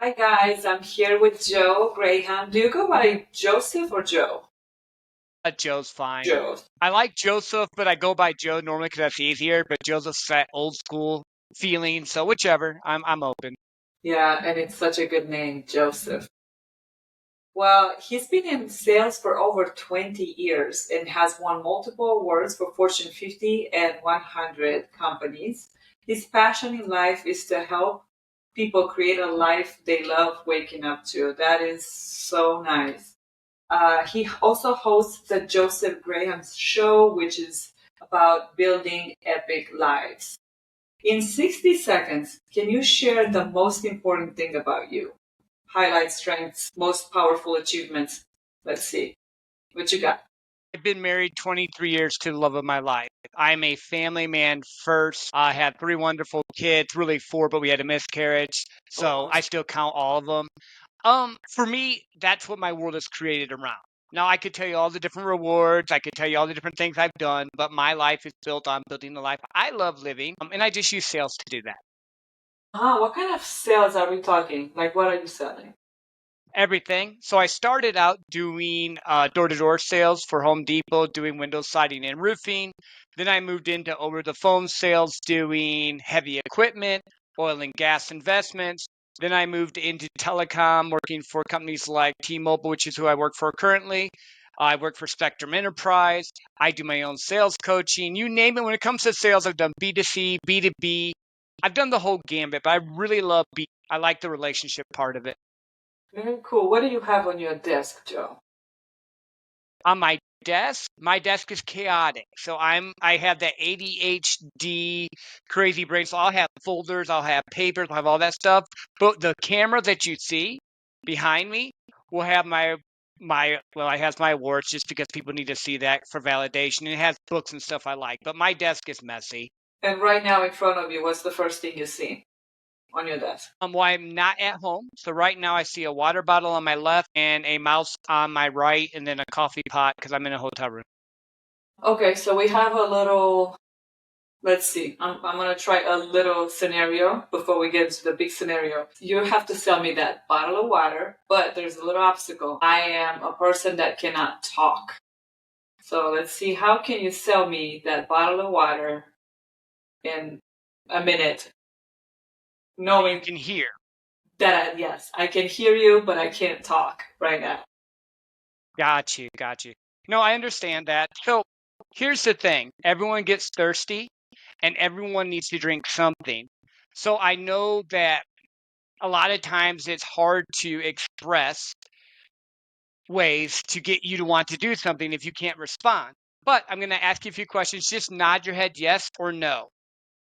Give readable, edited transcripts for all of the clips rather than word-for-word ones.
Hi guys, I'm here with Joe Graham. Do you go by Joseph or Joe? Joe's fine. Joe. I like Joseph, but I go by Joe normally because that's easier. But Joseph's that old school feeling, so whichever. I'm open. Yeah, and it's such a good name, Joseph. Well, he's been in sales for over 20 years and has won multiple awards for Fortune 50 and 100 companies. His passion in life is to help people create a life they love waking up to. That is so nice. He also hosts the Joseph Graham Show, which is about building epic lives. In 60 seconds, can you share the most important thing about you? Highlight strengths, most powerful achievements. Let's see. What you got? I've been married 23 years to the love of my life. I'm a family man first. I had three wonderful kids, really four, but we had a miscarriage. So I still count all of them. For me, that's what my world is created around. Now, I could tell you all the different rewards. I could tell you all the different things I've done, but my life is built on building the life I love living. And I just use sales to do that. What kind of sales are we talking? Like, what are you selling? Everything. So I started out doing door-to-door sales for Home Depot, doing window siding and roofing. Then I moved into over-the-phone sales, doing heavy equipment, oil and gas investments. Then I moved into telecom, working for companies like T-Mobile, which is who I work for currently. I work for Spectrum Enterprise. I do my own sales coaching. You name it. When it comes to sales, I've done B2C, B2B. I've done the whole gambit, but I really love B. I like the relationship part of it. Very cool. What do you have on your desk, Joe? On my desk is chaotic. So I have that ADHD crazy brain. So I'll have folders, I'll have papers, I'll have all that stuff. But the camera that you see behind me will have it has my awards just because people need to see that for validation. It has books and stuff I like. But my desk is messy. And right now in front of you, what's the first thing you see on your desk? Well, I'm not at home. So right now I see a water bottle on my left and a mouse on my right and then a coffee pot because I'm in a hotel room. Okay, so we have a little. Let's see. I'm gonna try a little scenario before we get into the big scenario. You have to sell me that bottle of water, but there's a little obstacle. I am a person that cannot talk. So let's see. How can you sell me that bottle of water in a minute, You knowing can hear. that yes, I can hear you, but I can't talk right now. Got you, got you. No, I understand that. So here's the thing. Everyone gets thirsty and everyone needs to drink something. So I know that a lot of times it's hard to express ways to get you to want to do something if you can't respond. But I'm going to ask you a few questions. Just nod your head yes or no.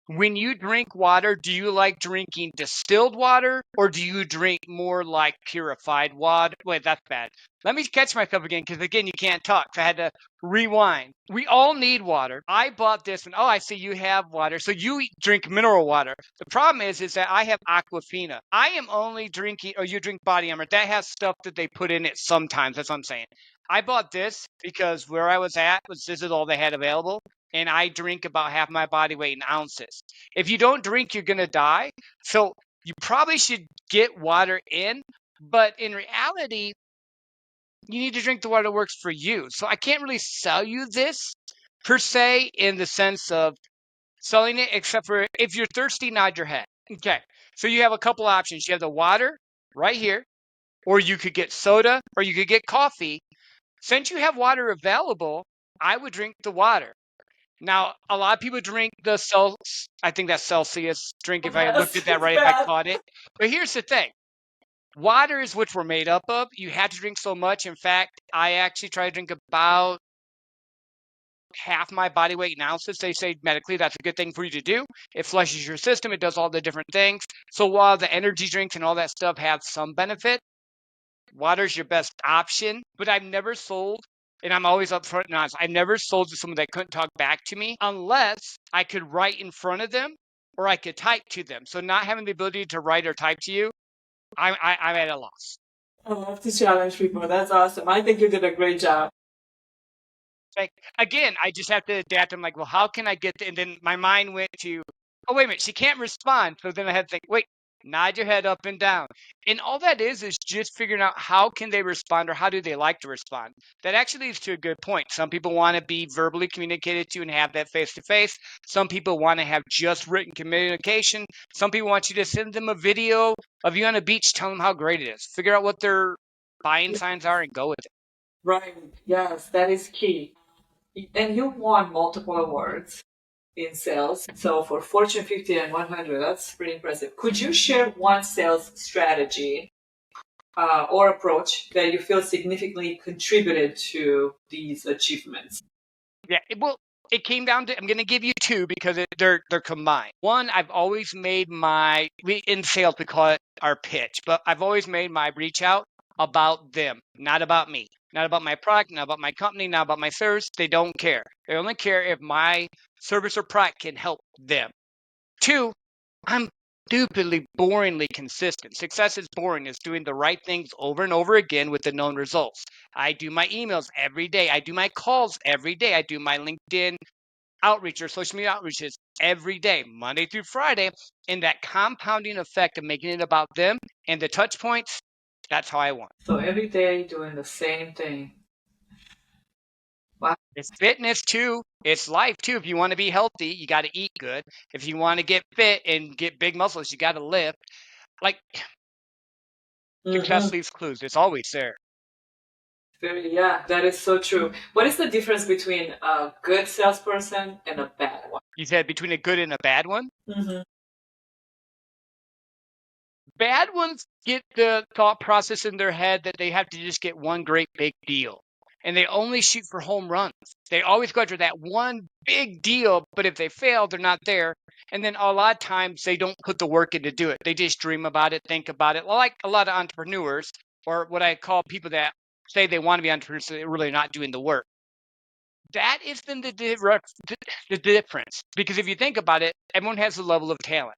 When you drink water, do you like drinking distilled water or do you drink more like purified water? Wait, that's bad. Let me catch myself again because, again, you can't talk. So I had to rewind. We all need water. I bought this and, oh, I see you have water. So you drink mineral water. The problem is that I have Aquafina. I am only drinking, or you drink Body Armor. That has stuff that they put in it sometimes. That's what I'm saying. I bought this because where I was at this is all they had available and I drink about half my body weight in ounces. If you don't drink, you're going to die. So you probably should get water in, but in reality, you need to drink the water that works for you. So I can't really sell you this per se in the sense of selling it, except for if you're thirsty, nod your head. Okay. So you have a couple options. You have the water right here, or you could get soda, or you could get coffee. Since you have water available, I would drink the water. Now, a lot of people drink I think that's Celsius drink, if I looked Yes, at that it's right, if I bad. caught it. But here's the thing. Water is what we're made up of. You have to drink so much. In fact, I actually try to drink about half my body weight in ounces. They say medically that's a good thing for you to do. It flushes your system. It does all the different things. So while the energy drinks and all that stuff have some benefit, water's your best option. But I've never sold, and I'm always upfront and honest, I've never sold to someone that couldn't talk back to me unless I could write in front of them or I could type to them. So not having the ability to write or type to you, I'm at a loss. I love to challenge people. That's awesome. I think you did a great job. Like, again, I just have to adapt. I'm like, well, how can I get and then my mind went to, oh, wait a minute, she can't respond. So then I had to think, wait, nod your head up and down. And all that is just figuring out how can they respond or how do they like to respond. That actually leads to a good point. Some people want to be verbally communicated to and have that face to face. Some people want to have just written communication. Some people want you to send them a video of you on a beach, tell them how great it is. Figure out what their buying signs are and go with it. Right. Yes, that is key. And you won multiple awards in sales. So for Fortune 50 and 100, that's pretty impressive. Could you share one sales strategy or approach that you feel significantly contributed to these achievements? Yeah, it came down to, I'm going to give you two because they're combined. One, I've always made in sales we call it our pitch, but I've always made my reach out about them, not about me, not about my product, not about my company, not about my service. They don't care. They only care if my service or product can help them. Two, I'm stupidly boringly consistent. Success is boring, is doing the right things over and over again with the known results. I do my emails every day. I do my calls every day. I do my LinkedIn outreach or social media outreaches every day, Monday through Friday. And that compounding effect of making it about them and the touch points, that's how I want. So every day doing the same thing. Wow. It's fitness too. It's life too. If you want to be healthy, you got to eat good. If you want to get fit and get big muscles, you got to lift. Like, success leaves clues. It's always there. Yeah, that is so true. What is the difference between a good salesperson and a bad one? You said between a good and a bad one? Mm-hmm. Bad ones get the thought process in their head that they have to just get one great big deal. And they only shoot for home runs. They always go after that one big deal, but if they fail, they're not there. And then a lot of times they don't put the work in to do it. They just dream about it, think about it. Like a lot of entrepreneurs, or what I call people that say they want to be entrepreneurs, so they're really not doing the work. That is then the difference. Because if you think about it, everyone has a level of talent.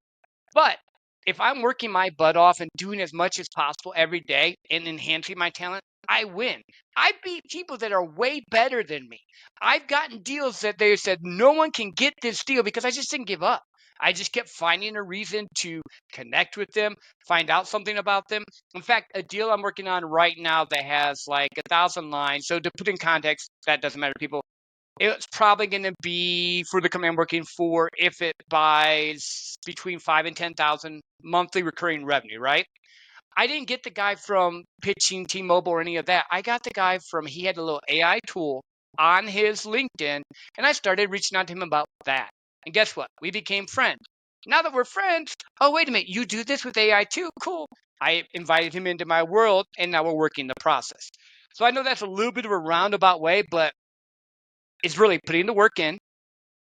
But if I'm working my butt off and doing as much as possible every day and enhancing my talent, I win. I beat people that are way better than me. I've gotten deals that they said no one can get this deal because I just didn't give up. I just kept finding a reason to connect with them, find out something about them. In fact, a deal I'm working on right now that has like 1,000 lines. So to put in context, that doesn't matter to people. It's probably going to be for the company I'm working for if it buys between 5 and 10,000 monthly recurring revenue, right? I didn't get the guy from pitching T-Mobile or any of that. I got the guy from, he had a little AI tool on his LinkedIn, and I started reaching out to him about that. And guess what? We became friends. Now that we're friends, oh, wait a minute, you do this with AI too? Cool. I invited him into my world, and now we're working the process. So I know that's a little bit of a roundabout way, but it's really putting the work in,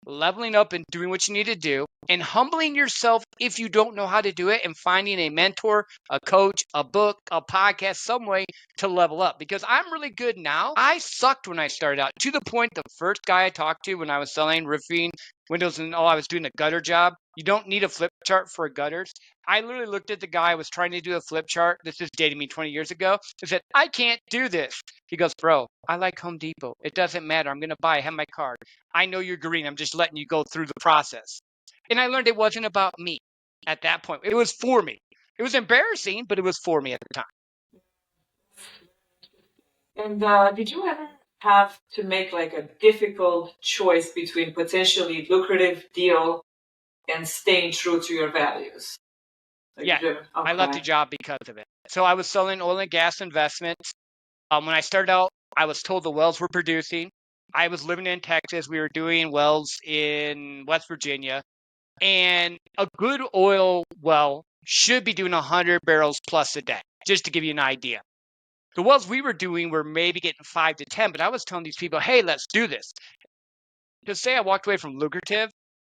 leveling up and doing what you need to do, and humbling yourself if you don't know how to do it, and finding a mentor, a coach, a book, a podcast, some way to level up. Because I'm really good now. I sucked when I started out, to the point the first guy I talked to when I was selling roofing, windows, and all, I was doing a gutter job. You don't need a flip chart for gutters. I literally looked at the guy I was trying to do a flip chart. This is dating me 20 years ago. I said, I can't do this. He goes, bro, I like Home Depot. It doesn't matter. I'm going to buy. I have my card. I know you're green. I'm just letting you go through the process. And I learned it wasn't about me at that point. It was for me. It was embarrassing, but it was for me at the time. And did you ever have to make like a difficult choice between potentially lucrative deal and staying true to your values? Like, Yeah, I left the job because of it. So I was selling oil and gas investments. When I started out, I was told the wells were producing. I was living in Texas. We were doing wells in West Virginia. And a good oil well should be doing 100 barrels plus a day, just to give you an idea. The wells we were doing were maybe getting 5 to 10, but I was telling these people, hey, let's do this. To say I walked away from lucrative,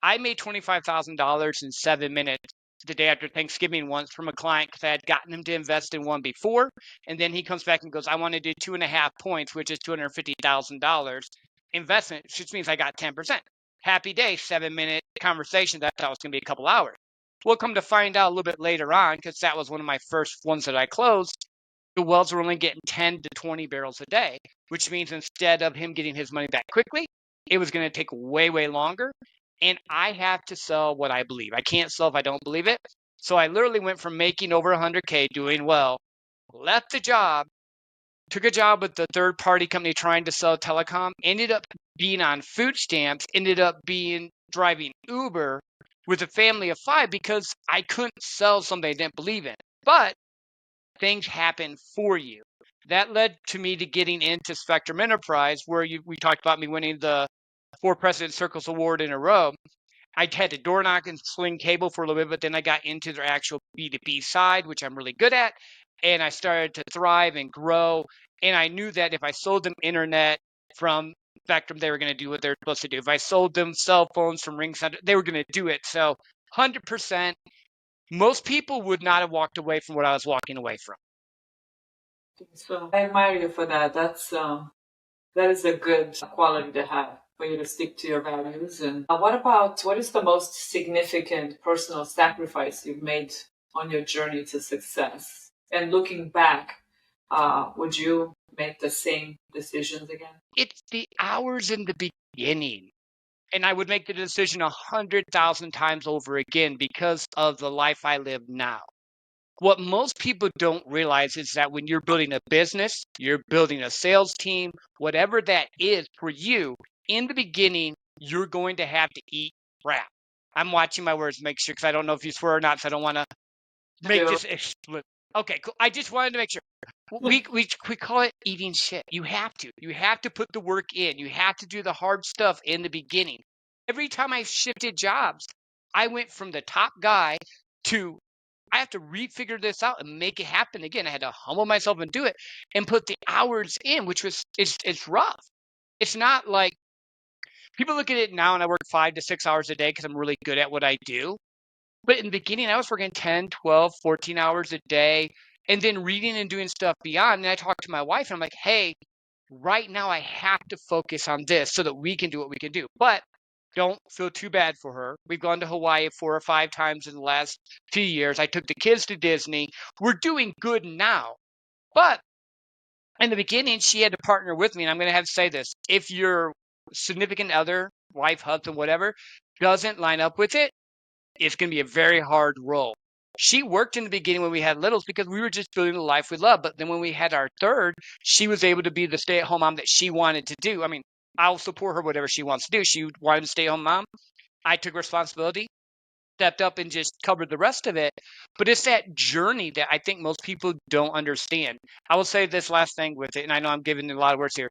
I made $25,000 in 7 minutes the day after Thanksgiving once from a client because I had gotten him to invest in one before. And then he comes back and goes, I want to do 2.5 points, which is $250,000 investment, which means I got 10%. Happy day, 7-minute conversation. That's how it's going to be a couple hours. We'll come to find out a little bit later on, because that was one of my first ones that I closed. The wells were only getting 10 to 20 barrels a day, which means instead of him getting his money back quickly, it was going to take way, way longer. And I have to sell what I believe. I can't sell if I don't believe it. So I literally went from making over 100K, doing well, left the job, took a job with the third party company trying to sell telecom, ended up being on food stamps, ended up being driving Uber with a family of 5 because I couldn't sell something I didn't believe in. But things happen for you. That led to me to getting into Spectrum Enterprise, where we talked about me winning the 4 President Circles Award in a row. I had to door knock and sling cable for a little bit, but then I got into their actual B2B side, which I'm really good at. And I started to thrive and grow. And I knew that if I sold them internet from Spectrum, they were going to do what they're supposed to do. If I sold them cell phones from Ring Center, they were going to do it. So 100%, most people would not have walked away from what I was walking away from. So I admire you for that. That is a good quality to have, for you to stick to your values. And what is the most significant personal sacrifice you've made on your journey to success? And looking back, would you make the same decisions again? It's the hours in the beginning. And I would make the decision 100,000 times over again because of the life I live now. What most people don't realize is that when you're building a business, you're building a sales team, whatever that is for you, in the beginning, you're going to have to eat crap. I'm watching my words, make sure, because I don't know if you swear or not, so I don't want to make this explicit. Okay, cool. I just wanted to make sure. We call it eating shit. You have to put the work in. You have to do the hard stuff in the beginning. Every time I shifted jobs, I went from the top guy to I have to refigure this out and make it happen again. I had to humble myself and do it and put the hours in, which was it's rough. It's not like people look at it now and I work 5 to 6 hours a day because I'm really good at what I do. But in the beginning, I was working 10, 12, 14 hours a day and then reading and doing stuff beyond. And I talked to my wife and I'm like, hey, right now I have to focus on this so that we can do what we can do. But don't feel too bad for her. We've gone to Hawaii 4 or 5 times in the last 2 years. I took the kids to Disney. We're doing good now. But in the beginning, she had to partner with me. And I'm going to have to say this. If your significant other, wife, husband, whatever, doesn't line up with it, it's going to be a very hard role. She worked in the beginning when we had littles because we were just building the life we love. But then when we had our third, she was able to be the stay-at-home mom that she wanted to do. I mean, I'll support her whatever she wants to do. She wanted to stay home mom. I took responsibility, stepped up and just covered the rest of it. But it's that journey that I think most people don't understand. I will say this last thing with it, and I know I'm giving a lot of words here.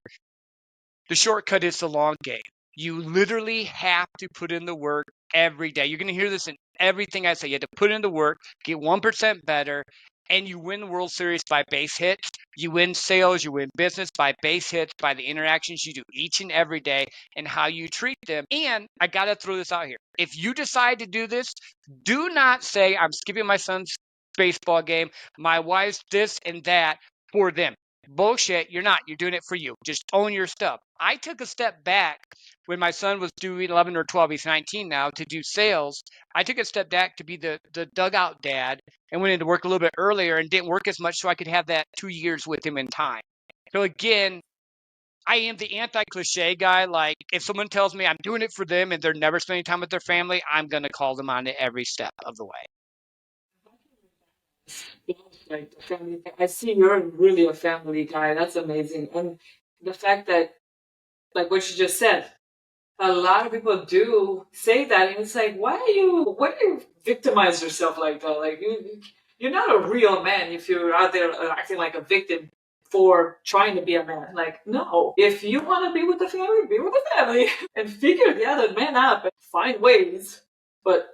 The shortcut is the long game. You literally have to put in the work every day. You're going to hear this in everything I say. You have to put in the work, get 1% better, and you win the World Series by base hits. You win sales, you win business by base hits, by the interactions you do each and every day and how you treat them. And I got to throw this out here. If you decide to do this, do not say, I'm skipping my son's baseball game, my wife's this and that for them. Bullshit, you're not. You're doing it for you. Just own your stuff. I took a step back when my son was doing 11 or 12, he's 19 now, to do sales. I took a step back to be the dugout dad and went into work a little bit earlier and didn't work as much so I could have that 2 years with him in time. So again, I am the anti-cliche guy. Like if someone tells me I'm doing it for them and they're never spending time with their family, I'm going to call them on it every step of the way. Like the family, I see you're really a family guy. That's amazing. And the fact that, like what you just said, a lot of people do say that, and it's like, why do you victimize yourself like that? Like you're not a real man if you're out there acting like a victim for trying to be a man. Like, no, if you want to be with the family, be with the family and figure the other man out and find ways. But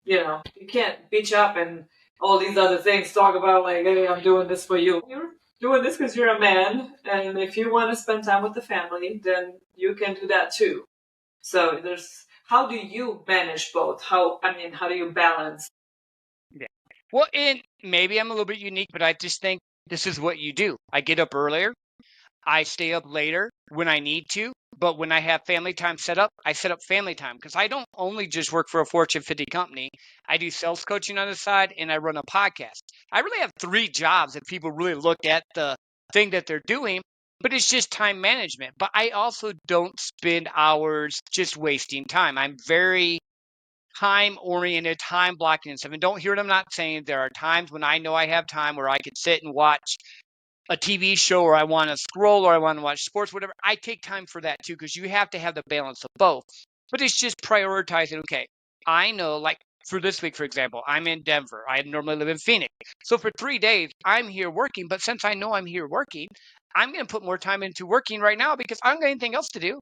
you can't bitch up and all these other things. Talk about like, hey, I'm doing this for you. You're doing this because you're a man, and if you want to spend time with the family, then you can do that too. So how do you manage both? How do you balance? Yeah. Well, and maybe I'm a little bit unique, but I just think this is what you do. I get up earlier. I stay up later when I need to, but when I have family time set up, I set up family time because I don't only just work for a Fortune 50 company. I do sales coaching on the side and I run a podcast. I really have 3 jobs if people really look at the thing that they're doing, but it's just time management. But I also don't spend hours just wasting time. I'm very time oriented, time blocking and stuff. And don't hear what I'm not saying. There are times when I know I have time where I could sit and watch a TV show, or I want to scroll, or I want to watch sports, whatever. I take time for that too, because you have to have the balance of both. But it's just prioritizing. Okay, I know, like for this week, for example, I'm in Denver. I normally live in Phoenix. So for 3 days, I'm here working. But since I know I'm here working, I'm going to put more time into working right now because I don't got anything else to do.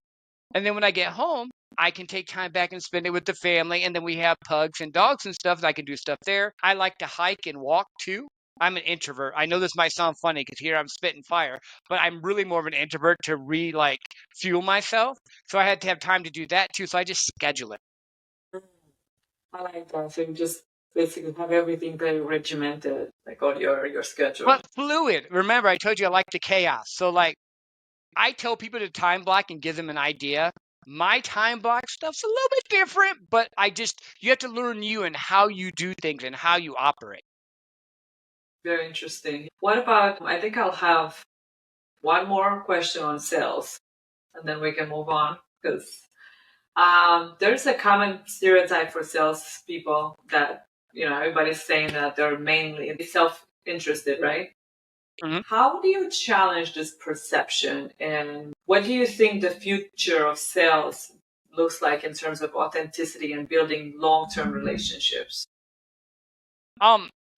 And then when I get home, I can take time back and spend it with the family. And then we have pugs and dogs and stuff. And I can do stuff there. I like to hike and walk too. I'm an introvert. I know this might sound funny because here I'm spitting fire, but I'm really more of an introvert to fuel myself. So I had to have time to do that too. So I just schedule it. I like that. So you just basically have everything very regimented, like on your schedule. But fluid. Remember, I told you I like the chaos. So like I tell people to time block and give them an idea. My time block stuff's a little bit different, but you have to learn you and how you do things and how you operate. Very interesting. What about, I think I'll have one more question on sales and then we can move on because there's a common stereotype for salespeople that, everybody's saying that they're mainly self-interested, right? Mm-hmm. How do you challenge this perception, and what do you think the future of sales looks like in terms of authenticity and building long-term relationships?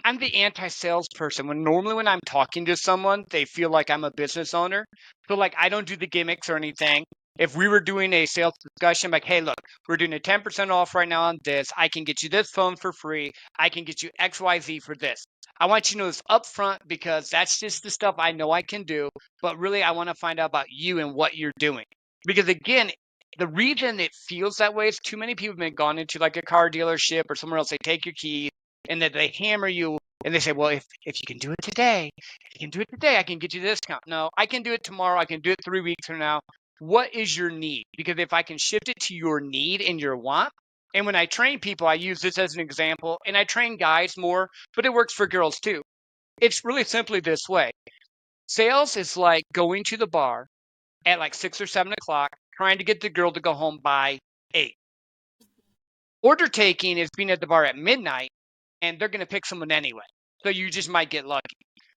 I'm the anti-sales person. Normally when I'm talking to someone, they feel like I'm a business owner. So like I don't do the gimmicks or anything. If we were doing a sales discussion, like, hey, look, we're doing a 10% off right now on this. I can get you this phone for free. I can get you XYZ for this. I want you to know this upfront because that's just the stuff I know I can do. But really, I want to find out about you and what you're doing. Because again, the reason it feels that way is too many people have been gone into like a car dealership or somewhere else. They take your keys and that they hammer you and they say, well, if you can do it today, I can get you this discount. No, I can do it tomorrow. I can do it 3 weeks from now. What is your need? Because if I can shift it to your need and your want, and when I train people, I use this as an example, and I train guys more, but it works for girls too. It's really simply this way. Sales is like going to the bar at like 6 or 7 o'clock, trying to get the girl to go home by 8. Order taking is being at the bar at midnight, and they're going to pick someone anyway. So you just might get lucky.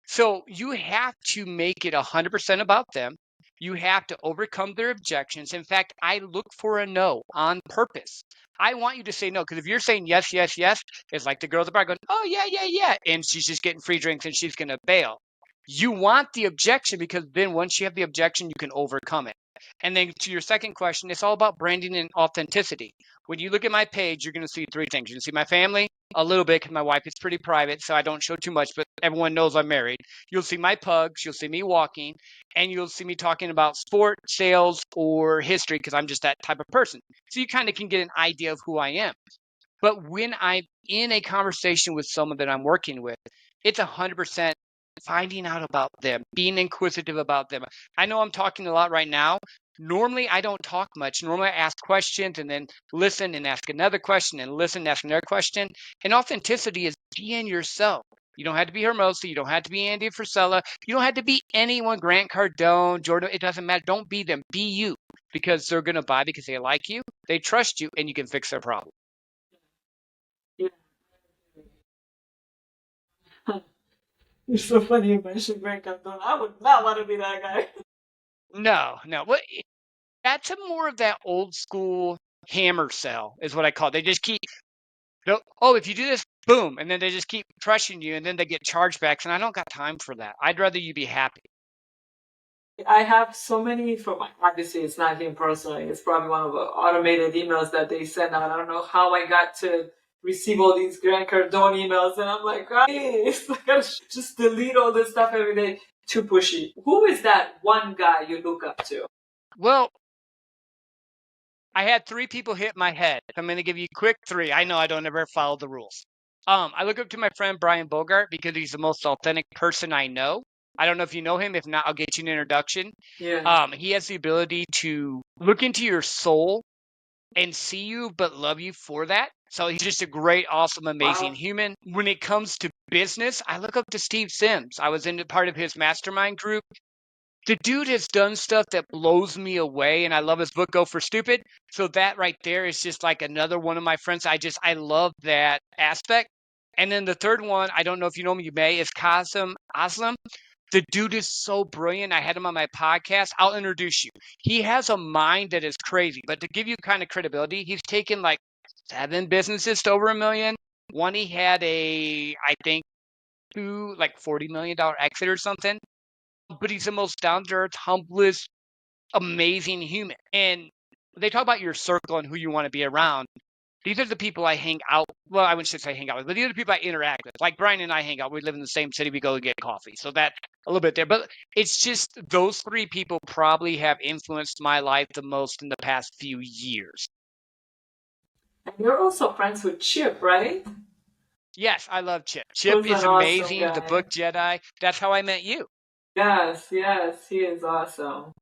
So you have to make it 100% about them. You have to overcome their objections. In fact, I look for a no on purpose. I want you to say no, because if you're saying yes, yes, yes, it's like the girl at the bar going, oh, yeah, yeah, yeah. And she's just getting free drinks and she's going to bail. You want the objection because then once you have the objection, you can overcome it. And then to your second question, it's all about branding and authenticity. When you look at my page, you're going to see 3 things. You're going to see my family, a little bit because my wife is pretty private, so I don't show too much, but everyone knows I'm married. You'll see my pugs, you'll see me walking, and you'll see me talking about sport, sales, or history because I'm just that type of person. So you kind of can get an idea of who I am. But when I'm in a conversation with someone that I'm working with, it's 100% finding out about them, being inquisitive about them. I know I'm talking a lot right now. Normally, I don't talk much. Normally, I ask questions and then listen and ask another question and listen and ask another question. And authenticity is being yourself. You don't have to be Hermosa. You don't have to be Andy Frisella. You don't have to be anyone, Grant Cardone, Jordan. It doesn't matter. Don't be them. Be you because they're going to buy because they like you, they trust you, and you can fix their problem. Yeah. You're so funny you mentioned Grant Cardone. I would not want to be that guy. No. Well, that's more of that old school hammer sell is what I call it. They just keep, if you do this, boom, and then they just keep crushing you, and then they get chargebacks, and I don't got time for that. I'd rather you be happy. I have so many from obviously it's not him personally. It's probably one of the automated emails that they send out. I don't know how I got to receive all these Grant Cardone emails, and I'm like, guys, I gotta just delete all this stuff every day. Too pushy. Who is that one guy you look up to? Well, I had 3 people hit my head. I'm going to give you quick 3. I know I don't ever follow the rules. I look up to my friend Brian Bogart because he's the most authentic person I know. I don't know if you know him. If not, I'll get you an introduction. Yeah. He has the ability to look into your soul and see you, but love you for that. So he's just a great, awesome, amazing human. When it comes to business, I look up to Steve Sims. I was in part of his mastermind group. The dude has done stuff that blows me away, and I love his book, Go for Stupid. So that right there is just like another one of my friends. I love that aspect. And then the third one, I don't know if you know him, you may, is Qasim Aslam. The dude is so brilliant. I had him on my podcast. I'll introduce you. He has a mind that is crazy. But to give you kind of credibility, he's taken like 7 businesses to over a million. One he had I think, two like $40 million exit or something. But he's the most down to earth, humblest, amazing human. And they talk about your circle and who you want to be around. These are the people I hang out. Well, I wouldn't say hang out with, but these are the people I interact with. Like Brian and I hang out. We live in the same city. We go to get coffee. So that's a little bit there. But it's just those 3 people probably have influenced my life the most in the past few years. And you're also friends with Chip, right? Yes, I love Chip. Chip Who's is an awesome amazing. The guy. book Jedi. That's how I met you. Yes, yes, he is awesome.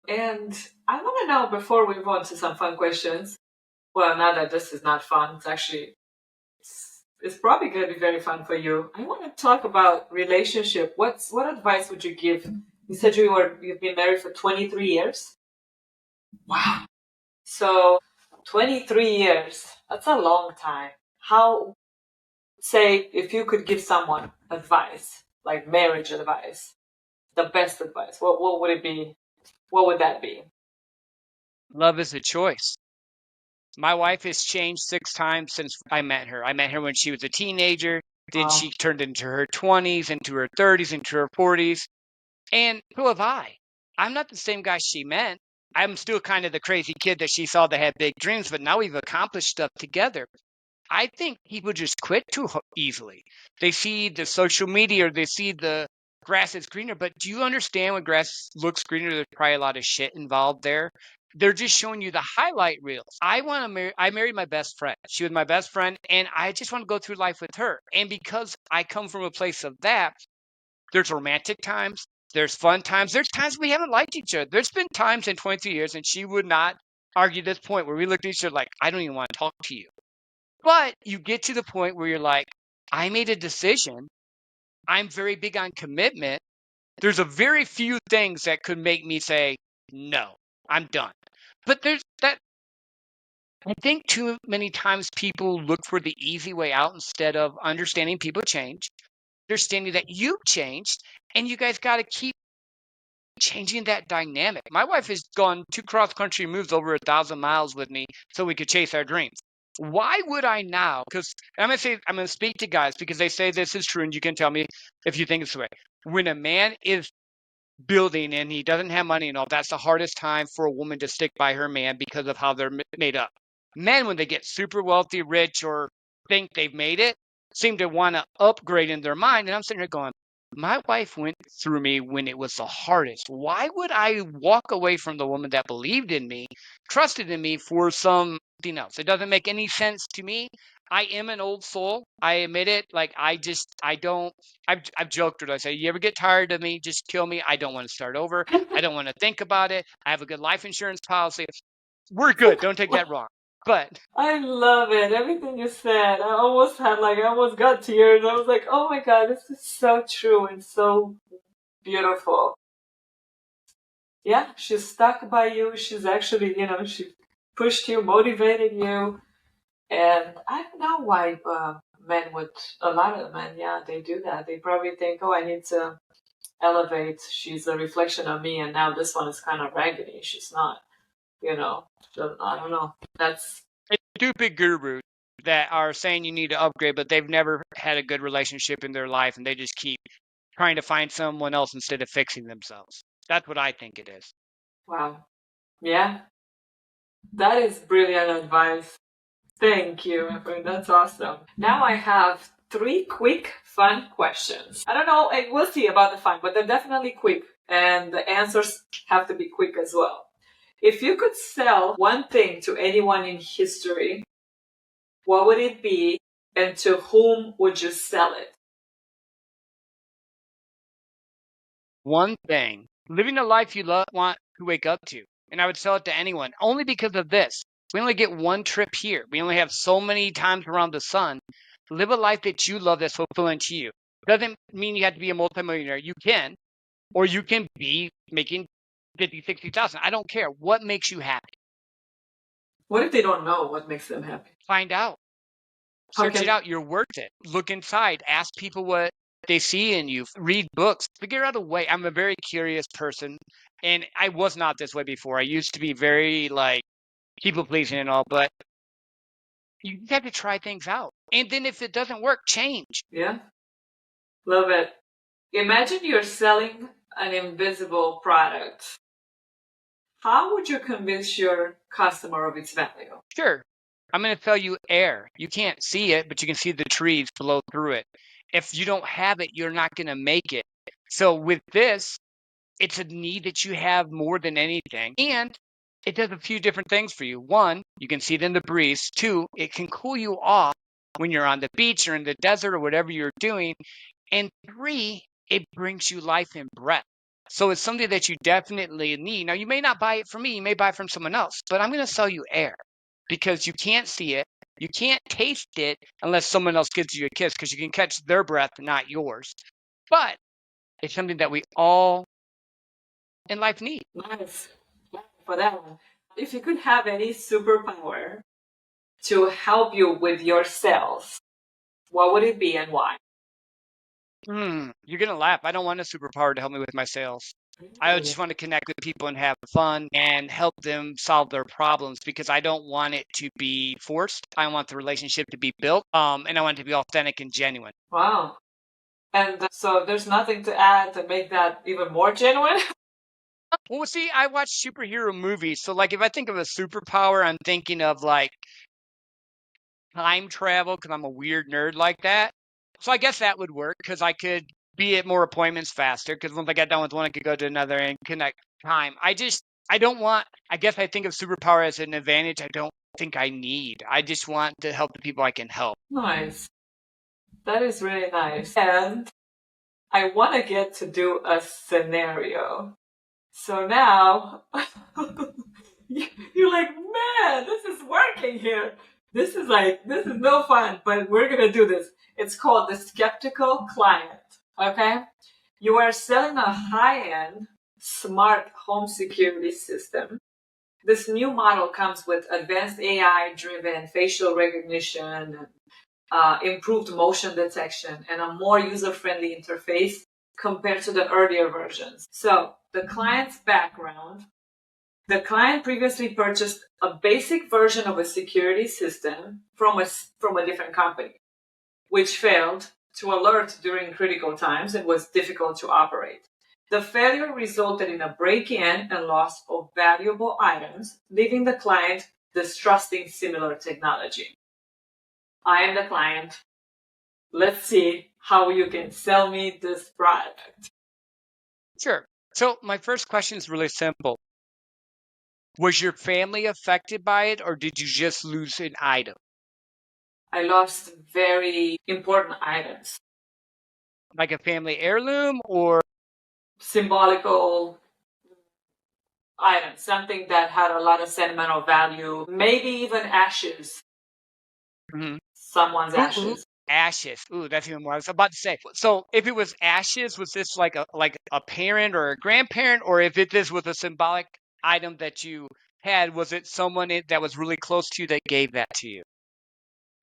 And I want to know, before we move on to some fun questions, well, now that this is not fun, it's probably going to be very fun for you. I want to talk about relationship. What advice would you give? You said you've been married for 23 years. Wow. So 23 years. That's a long time. How, say, if you could give someone advice, like marriage advice, the best advice, what would it be? What would that be? Love is a choice. My wife has changed 6 times since I met her. I met her when she was a teenager. Then Wow. she turned into her 20s, into her 30s, into her 40s. And who have I? I'm not the same guy she met. I'm still kind of the crazy kid that she saw that had big dreams, but now we've accomplished stuff together. I think people just quit too easily. They see the social media or they see the grass is greener, but do you understand when grass looks greener, there's probably a lot of shit involved there? They're just showing you the highlight reels. I married my best friend. She was my best friend, and I just want to go through life with her. And because I come from a place of that, there's romantic times, there's fun times, there's times we haven't liked each other. There's been times in 22 years, and she would not argue this point where we looked at each other like, I don't even want to talk to you. But you get to the point where you're like, I made a decision. I'm very big on commitment. There's a very few things that could make me say, no, I'm done. But there's that. I think too many times people look for the easy way out instead of understanding people change, understanding that you changed, and you guys got to keep changing that dynamic. My wife has gone 2 cross country moves over 1,000 miles with me so we could chase our dreams. Why would I now? Because I'm gonna speak to guys because they say this is true, and you can tell me if you think it's the way. When a man is building and he doesn't have money and all, that's the hardest time for a woman to stick by her man because of how they're made up. Men, when they get super wealthy, rich, or think they've made it, seem to want to upgrade in their mind. And I'm sitting here going, my wife went through me when it was the hardest. Why would I walk away from the woman that believed in me, trusted in me for something else? It doesn't make any sense to me. I am an old soul. I admit it. Like I don't. I've joked with her. I say, you ever get tired of me? Just kill me. I don't want to start over. I don't want to think about it. I have a good life insurance policy. We're good. Don't take that wrong. But I love it. Everything you said. I almost got tears. I was like, oh my God, this is so true and so beautiful. Yeah, she's stuck by you. She's actually, she pushed you, motivated you. And I don't know why a lot of men, yeah, they do that. They probably think, oh, I need to elevate. She's a reflection of me, and now this one is kind of raggedy. She's not, So, I don't know. That's it's stupid gurus that are saying you need to upgrade, but they've never had a good relationship in their life, and they just keep trying to find someone else instead of fixing themselves. That's what I think it is. wow. Yeah, that is brilliant advice. Thank you, my friend. That's awesome. Now I have 3 quick, fun questions. I don't know, we'll see about the fun, but they're definitely quick, and the answers have to be quick as well. If you could sell one thing to anyone in history, what would it be, and to whom would you sell it? One thing, living the life you want to wake up to. And I would sell it to anyone only because of this. We only get one trip here. We only have so many times around the sun. Live a life that you love that's fulfilling to you. Doesn't mean you have to be a multimillionaire. You can. or you can be making 50, 60,000. I don't care. What makes you happy? What if they don't know what makes them happy? Find out. Search it out. You're worth it. Look inside. Ask people what they see in you. Read books. Figure out a way. I'm a very curious person, and I was not this way before. I used to be very like people pleasing and all, but you just have to try things out. And then if it doesn't work, change. Yeah. Love it. Imagine you're selling an invisible product. How would you convince your customer of its value? Sure. I'm going to tell you air. You can't see it, but you can see the trees blow through it. If you don't have it, you're not going to make it. So with this, it's a need that you have more than anything. And it does a few different things for you. One, you can see it in the breeze. Two, it can cool you off when you're on the beach or in the desert or whatever you're doing. And three, it brings you life and breath. So it's something that you definitely need. Now, you may not buy it from me, you may buy it from someone else, but I'm going to sell you air because you can't see it. You can't taste it unless someone else gives you a kiss because you can catch their breath, not yours. But it's something that we all in life need. Nice. For that one. If you could have any superpower to help you with your sales, what would it be and why? You're going to laugh. I don't want a superpower to help me with my sales. I just want to connect with people and have fun and help them solve their problems because I don't want it to be forced. I want the relationship to be built, and I want it to be authentic and genuine. Wow. And so there's nothing to add to make that even more genuine? Well, see, I watch superhero movies. So, like, if I think of a superpower, I'm thinking of like time travel because I'm a weird nerd like that. So, I guess that would work because I could be at more appointments faster because once I get done with one, I could go to another and connect time. I don't want, I guess I think of superpower as an advantage I don't think I need. I just want to help the people I can help. Nice. That is really nice. And I want to get to do a scenario. So now you're like, man, this is working here. This is no fun, but we're going to do this. It's called the skeptical client. Okay. You are selling a high-end smart home security system. This new model comes with advanced AI-driven facial recognition, improved motion detection, and a more user-friendly interface compared to the earlier versions. So the client's background: the client previously purchased a basic version of a security system from a different company, which failed to alert during critical times and was difficult to operate. The failure resulted in a break-in and loss of valuable items, leaving the client distrusting similar technology. I am the client. Let's see how you can sell me this product. Sure. So, my first question is really simple. Was your family affected by it, or did you just lose an item? I lost very important items. Like a family heirloom or Symbolical items, something that had a lot of sentimental value, maybe even ashes. Someone's ashes. Ashes. Ooh, that's even more. I was about to say. So, if it was ashes, was this like a parent or a grandparent, or if this was a symbolic item that you had, was it someone that was really close to you that gave that to you?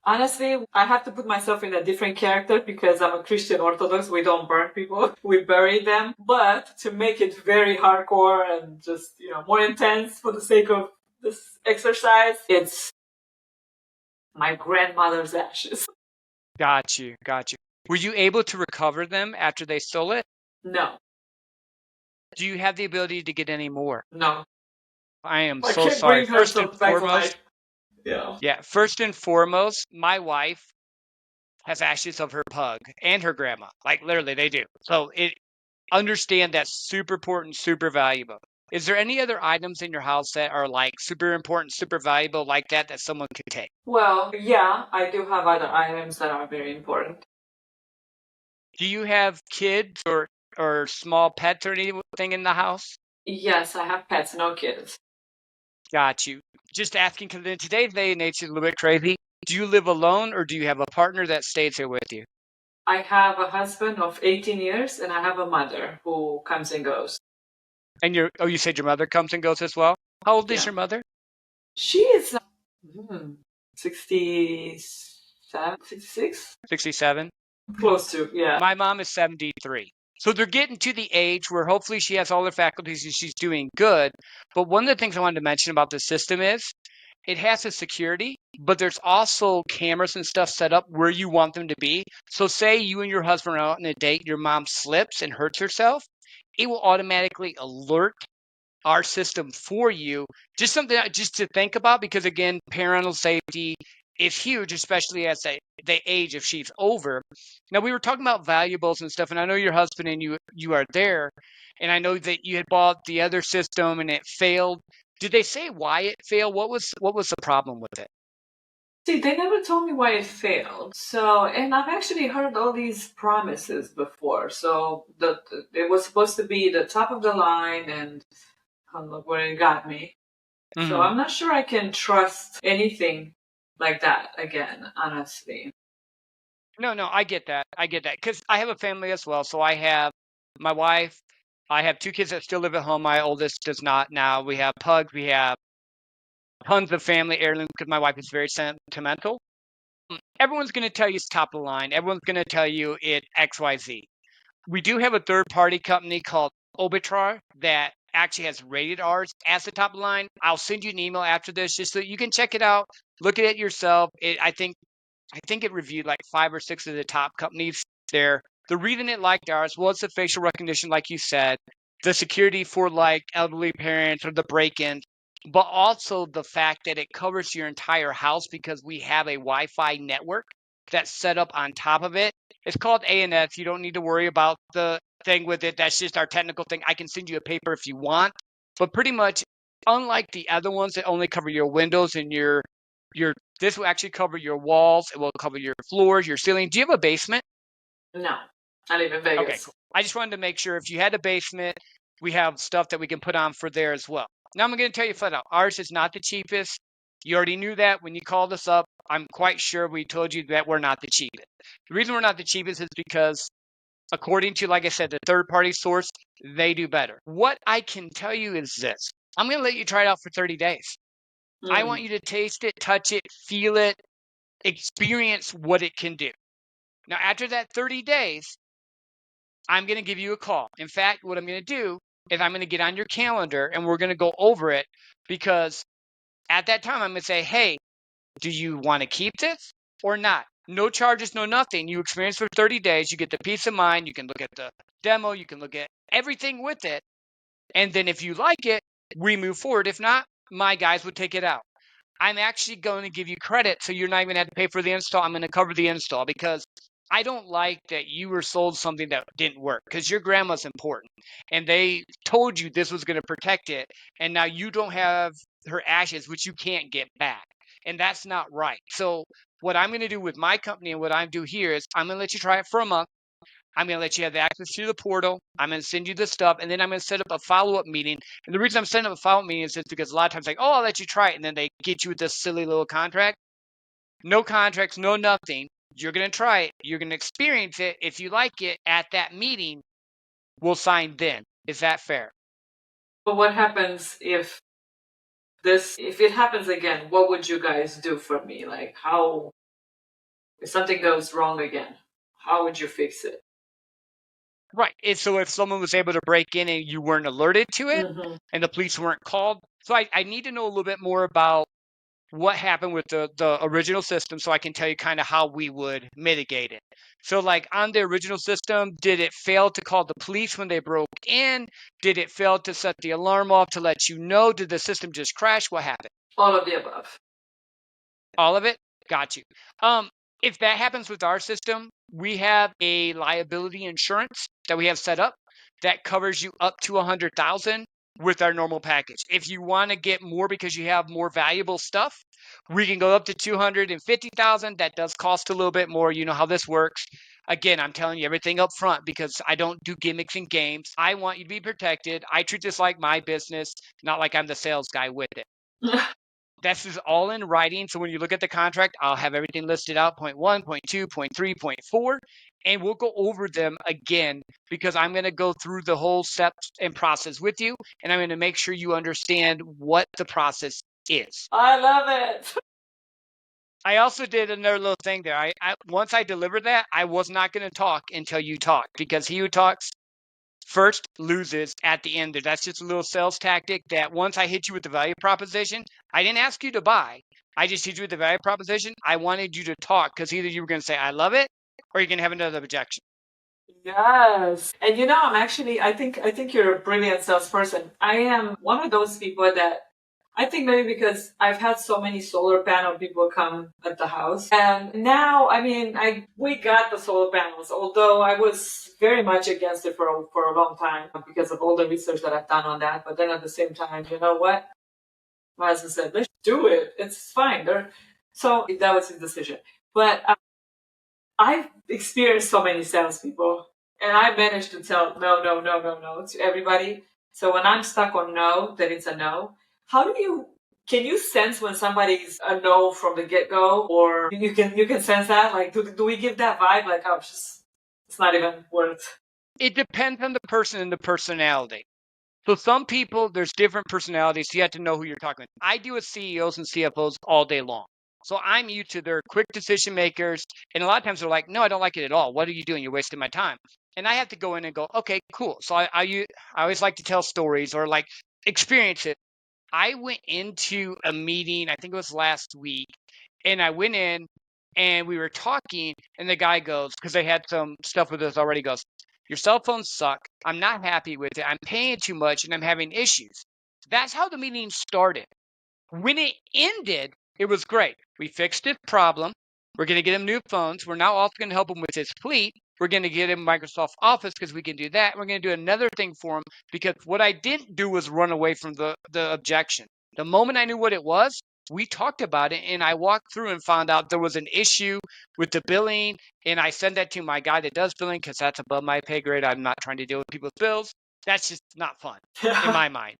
Honestly, I have to put myself in a different character because I'm a Christian Orthodox. We don't burn people. We bury them. But to make it very hardcore and just, more intense for the sake of this exercise, it's my grandmother's ashes. Got you. Got you. Were you able to recover them after they stole it? No. Do you have the ability to get any more? No. I am I so can't sorry. bring her back to life. Yeah, first and foremost, my wife has ashes of her pug and her grandma. Like literally they do. So understand that's super important, super valuable. Is there any other items in your house that are like super important, super valuable like that someone could take? Well, yeah, I do have other items that are very important. Do you have kids or small pets or anything in the house? Yes, I have pets, no kids. Got you. Just asking because in today's day and age, it's a little bit crazy. Do you live alone or do you have a partner that stays here with you? I have a husband of 18 years and I have a mother who comes and goes. And you said your mother comes and goes as well? How old is Yeah. your mother? She is 67, 66? 67? Close to, yeah. My mom is 73. So they're getting to the age where hopefully she has all her faculties and she's doing good. But one of the things I wanted to mention about the system is it has a security, but there's also cameras and stuff set up where you want them to be. So say you and your husband are out on a date, your mom slips and hurts herself, it will automatically alert our system for you. Just something just to think about, because again, parental safety is huge, especially as they age if she's over. Now we were talking about valuables and stuff, and I know your husband and you are there, and I know that you had bought the other system and it failed. Did they say why it failed? What was the problem with it? See, they never told me why it failed. So, and I've actually heard all these promises before. So, it was supposed to be the top of the line, and look where it got me. So, Mhm. I'm not sure I can trust anything like that again, honestly. No, I get that. I get that because I have a family as well. So I have my wife. I have two kids that still live at home. My oldest does not now. We have pugs. We have tons of family heirlooms because my wife is very sentimental. Everyone's going to tell you it's top of the line. Everyone's going to tell you it XYZ. We do have a third party company called Obitrar that actually has rated ours as the top of the line. I'll send you an email after this just so you can check it out, look at it yourself. I think it reviewed like 5 or 6 of the top companies there. The reason it liked ours was the facial recognition, like you said, the security for like elderly parents or the break-ins, but also the fact that it covers your entire house because we have a Wi-Fi network that's set up on top of it. It's called ANS. You don't need to worry about the thing with it. That's just our technical thing. I can send you a paper if you want, but pretty much, unlike the other ones that only cover your windows and your this will actually cover your walls. It will cover your floors, your ceiling. Do you have a basement? No, I live in Okay, Vegas. cool. I just wanted to make sure if you had a basement, we have stuff that we can put on for there as well. Now I'm going to tell you flat out, ours is not the cheapest. You already knew that when you called us up. I'm quite sure we told you that we're not the cheapest. The reason we're not the cheapest is because, according to, like I said, the third party source, they do better. What I can tell you is this: I'm going to let you try it out for 30 days. I want Mm. you to taste it, touch it, feel it, experience what it can do. Now, after that 30 days, I'm going to give you a call. In fact, what I'm going to do is I'm going to get on your calendar and we're going to go over it, because at that time, I'm going to say, hey, do you want to keep this or not? No charges, no nothing. You experience for 30 days. You get the peace of mind. You can look at the demo. You can look at everything with it. And then if you like it, we move forward. If not, my guys would take it out. I'm actually going to give you credit, so you're not even going to have to pay for the install. I'm going to cover the install because I don't like that you were sold something that didn't work, because your grandma's important and they told you this was going to protect it. And now you don't have her ashes, which you can't get back. And that's not right. So what I'm going to do with my company and what I do here is I'm going to let you try it for a month. I'm going to let you have access to the portal. I'm going to send you the stuff, and then I'm going to set up a follow-up meeting. And the reason I'm setting up a follow-up meeting is just because a lot of times, like, oh, I'll let you try it, and then they get you with this silly little contract. No contracts, no nothing. You're going to try it. You're going to experience it. If you like it at that meeting, we'll sign then. Is that fair? But what happens if it happens again? What would you guys do for me? Like, how, if something goes wrong again, how would you fix it? Right. So if someone was able to break in and you weren't alerted to it Hmm. and the police weren't called, so I need to know a little bit more about what happened with the original system so I can tell you kind of how we would mitigate it. So, like on the original system, did it fail to call the police when they broke in? Did it fail to set the alarm off to let you know? Did the system just crash? What happened? All of the above. All of it? Got you. Um, if that happens with our system, we have a liability insurance that we have set up that covers you up to 100,000 with our normal package. If you want to get more because you have more valuable stuff, we can go up to 250,000. That does cost a little bit more. You know how this works. Again, I'm telling you everything up front because I don't do gimmicks and games. I want you to be protected. I treat this like my business, not like I'm the sales guy with it. This is all in writing. So when you look at the contract, I'll have everything listed out, point 1, point 2, point 3, point 4, and we'll go over them again because I'm going to go through the whole steps and process with you, and I'm going to make sure you understand what the process is. I love it. I also did another little thing there. Once I delivered that, I was not going to talk until you talk, because he who talks first loses at the end. That's just a little sales tactic that once I hit you with the value proposition, I didn't ask you to buy. I just hit you with the value proposition. I wanted you to talk, because either you were going to say, I love it, or you're going to have another objection. Yes. And I think you're a brilliant salesperson. I am one of those people that I think maybe because I've had so many solar panel people come at the house. And now, we got the solar panels, although I was very much against it for a long time because of all the research that I've done on that. But then at the same time, you know what? My husband said, let's do it. It's fine. So that was his decision. But I've experienced so many salespeople, and I managed to tell no, no, no, no, no to everybody. So when I'm stuck on no, then it's a no. Can you sense when somebody's a no from the get go, or you can sense that? Like, do we give that vibe? Like, oh, it's not even worth. It depends on the person and the personality. So some people, there's different personalities. So you have to know who you're talking with. I deal with CEOs and CFOs all day long. So I'm used to their quick decision makers. And a lot of times they're like, no, I don't like it at all. What are you doing? You're wasting my time. And I have to go in and go, okay, cool. So I always like to tell stories or like experience it. I went into a meeting, I think it was last week, and I went in and we were talking, and the guy goes, because they had some stuff with us already, goes, your cell phones suck. I'm not happy with it. I'm paying too much and I'm having issues. That's how the meeting started. When it ended, it was great. We fixed his problem. We're going to get him new phones. We're now also going to help him with his fleet. We're going to get him Microsoft Office because we can do that. We're going to do another thing for him because what I didn't do was run away from the objection. The moment I knew what it was, we talked about it, and I walked through and found out there was an issue with the billing, and I sent that to my guy that does billing because that's above my pay grade. I'm not trying to deal with people's bills. That's just not fun in my mind.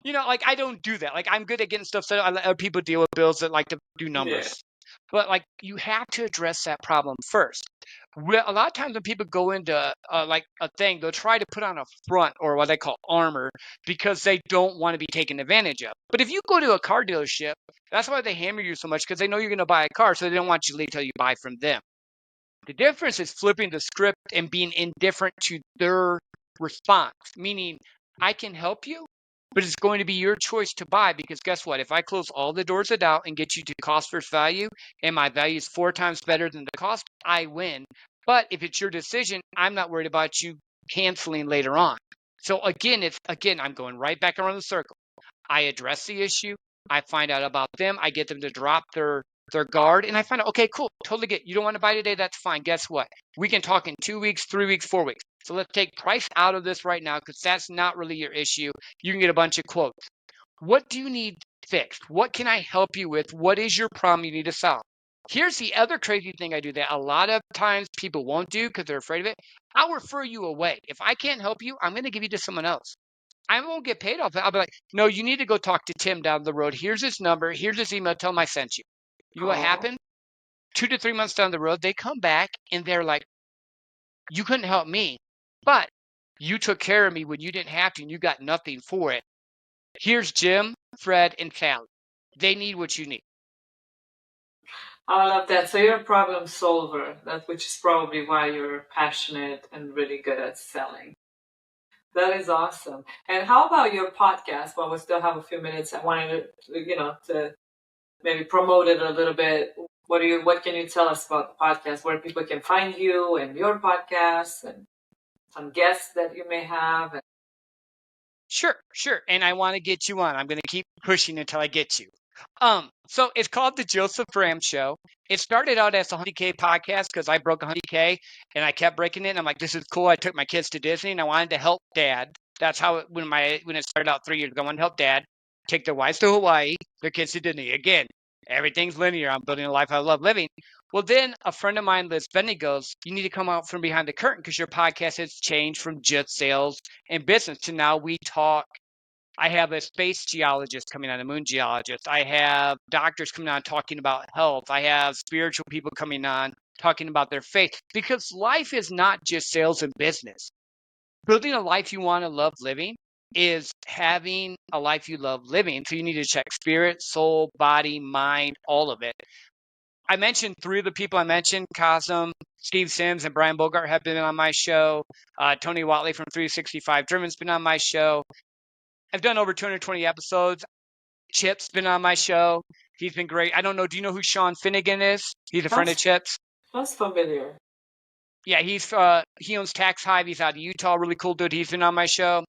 Like I don't do that. Like I'm good at getting stuff set up. I let other people deal with bills that like to do numbers. Yeah. But like you have to address that problem first. A lot of times when people go into like a thing, they'll try to put on a front or what they call armor because they don't want to be taken advantage of. But if you go to a car dealership, that's why they hammer you so much, because they know you're going to buy a car, so they don't want you to leave till you buy from them. The difference is flipping the script and being indifferent to their response, meaning I can help you, but it's going to be your choice to buy, because guess what? If I close all the doors of doubt and get you to cost versus value, and my value is 4 times better than the cost, I win. But if it's your decision, I'm not worried about you canceling later on. So again, I'm going right back around the circle. I address the issue. I find out about them. I get them to drop their guard, and I find out, okay, cool, totally get. You don't want to buy today? That's fine. Guess what? We can talk in 2 weeks, 3 weeks, 4 weeks. So let's take price out of this right now, because that's not really your issue. You can get a bunch of quotes. What do you need fixed? What can I help you with? What is your problem you need to solve? Here's the other crazy thing I do that a lot of times people won't do because they're afraid of it. I'll refer you away. If I can't help you, I'm going to give you to someone else. I won't get paid off it. I'll be like, no, you need to go talk to Tim down the road. Here's his number. Here's his email. Tell him I sent you. You know what happened? 2 to 3 months down the road, they come back and they're like, you couldn't help me, but you took care of me when you didn't have to, and you got nothing for it. Here's Jim, Fred, and Sally. They need what you need. I love that. So you're a problem solver, which is probably why you're passionate and really good at selling. That is awesome. And how about your podcast? While we still have a few minutes, I wanted to maybe promote it a little bit. What can you tell us about the podcast? Where people can find you and your podcast, and some guests that you may have? Sure. And I want to get you on. I'm going to keep pushing until I get you. So it's called the Joseph Graham Show. It started out as a 100K podcast because I broke 100K and I kept breaking it. And I'm like, this is cool. I took my kids to Disney and I wanted to help Dad. That's how when it started out 3 years ago, I wanted to help Dad take their wives to Hawaii, their kids to Disney. Again, everything's linear. I'm building a life I love living. Well, then a friend of mine, Liz Benny, goes, you need to come out from behind the curtain because your podcast has changed from just sales and business to now we talk I have a space geologist coming on, a moon geologist. I have doctors coming on talking about health. I have spiritual people coming on talking about their faith, because life is not just sales and business. Building a life you want to love living is having a life you love living. So you need to check spirit, soul, body, mind, all of it. I mentioned three of the people I mentioned: Cosm, Steve Sims, and Brian Bogart have been on my show. Tony Watley from 365 Driven's been on my show. I've done over 220 episodes. Chip's been on my show. He's been great. I don't know. Do you know who Sean Finnegan is? He's a friend of Chip's. That's familiar. Yeah, he owns Tax Hive. He's out of Utah. Really cool dude. He's been on my show.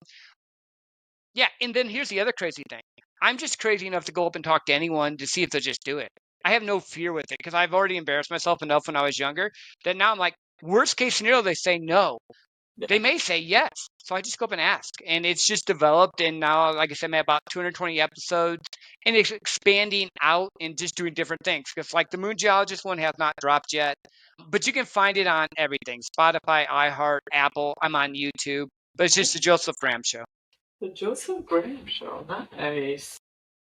Yeah, and then here's the other crazy thing. I'm just crazy enough to go up and talk to anyone to see if they'll just do it. I have no fear with it because I've already embarrassed myself enough when I was younger that now I'm like, worst case scenario, they say no. They may say yes. So I just go up and ask. And it's just developed. And now, like I said, I'm at about 220 episodes. And it's expanding out and just doing different things. Because like the Moon Geologist one has not dropped yet. But you can find it on everything: Spotify, iHeart, Apple. I'm on YouTube. But it's just the Joseph Graham Show. The Joseph Graham Show. Nice.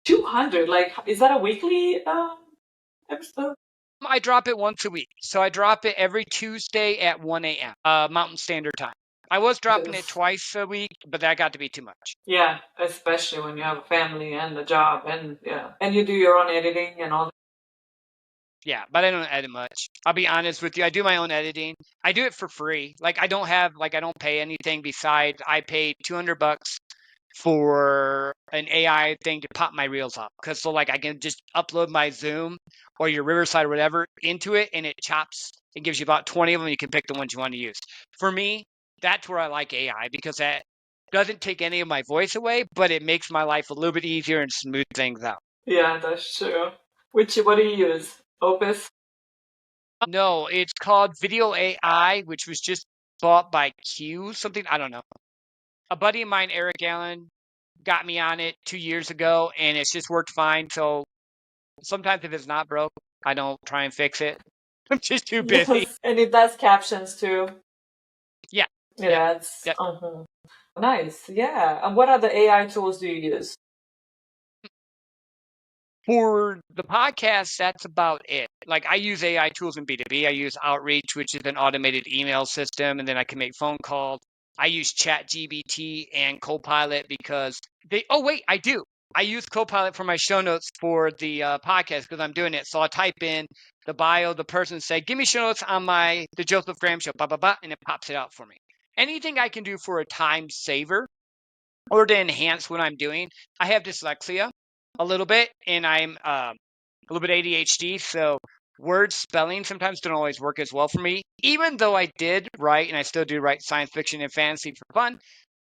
200. Like, is that a weekly episode? I drop it once a week. So I drop it every Tuesday at 1 a.m. Mountain Standard Time. I was dropping it twice a week, but that got to be too much. Yeah, especially when you have a family and a job, and you do your own editing and all that. Yeah, but I don't edit much. I'll be honest with you. I do my own editing. I do it for free. Like I don't pay anything besides I paid $200 for an AI thing to pop my reels up. Because so like I can just upload my Zoom or your Riverside or whatever into it, and it chops. It gives you about 20 of them. You can pick the ones you want to use. For me, that's where I like AI, because that doesn't take any of my voice away, but it makes my life a little bit easier and smooth things out. Yeah, that's true. What do you use? Opus? No, it's called Video AI, which was just bought by Q something. I don't know. A buddy of mine, Eric Allen, got me on it 2 years ago, and it's just worked fine. So sometimes if it's not broke, I don't try and fix it. I'm just too busy. Yes. And it does captions too. Yeah. It adds. Yep. Nice. Yeah. And what other AI tools do you use? For the podcast, that's about it. Like I use AI tools in B2B. I use Outreach, which is an automated email system, and then I can make phone calls. I use ChatGPT and Copilot because I do. I use Copilot for my show notes for the podcast because I'm doing it. So I'll type in the bio, the person, say, give me show notes on the Joseph Graham Show, blah, blah, blah, and it pops it out for me. Anything I can do for a time saver or to enhance what I'm doing. I have dyslexia a little bit, and I'm a little bit ADHD, so word spelling sometimes don't always work as well for me. Even though I did write, and I still do write science fiction and fantasy for fun,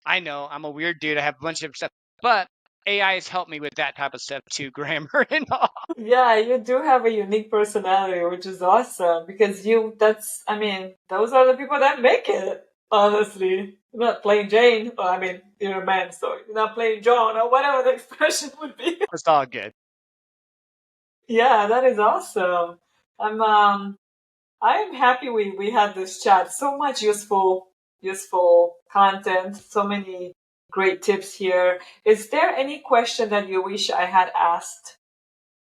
I know I'm a weird dude. I have a bunch of stuff, but AI has helped me with that type of stuff too, grammar and all. Yeah, you do have a unique personality, which is awesome because those are the people that make it, honestly. You're not plain Jane. Well, I mean, you're a man, so you're not plain John or whatever the expression would be. It's all good. Yeah, that is awesome. I'm happy we had this chat. So much useful content, so many great tips here. Is there any question that you wish I had asked,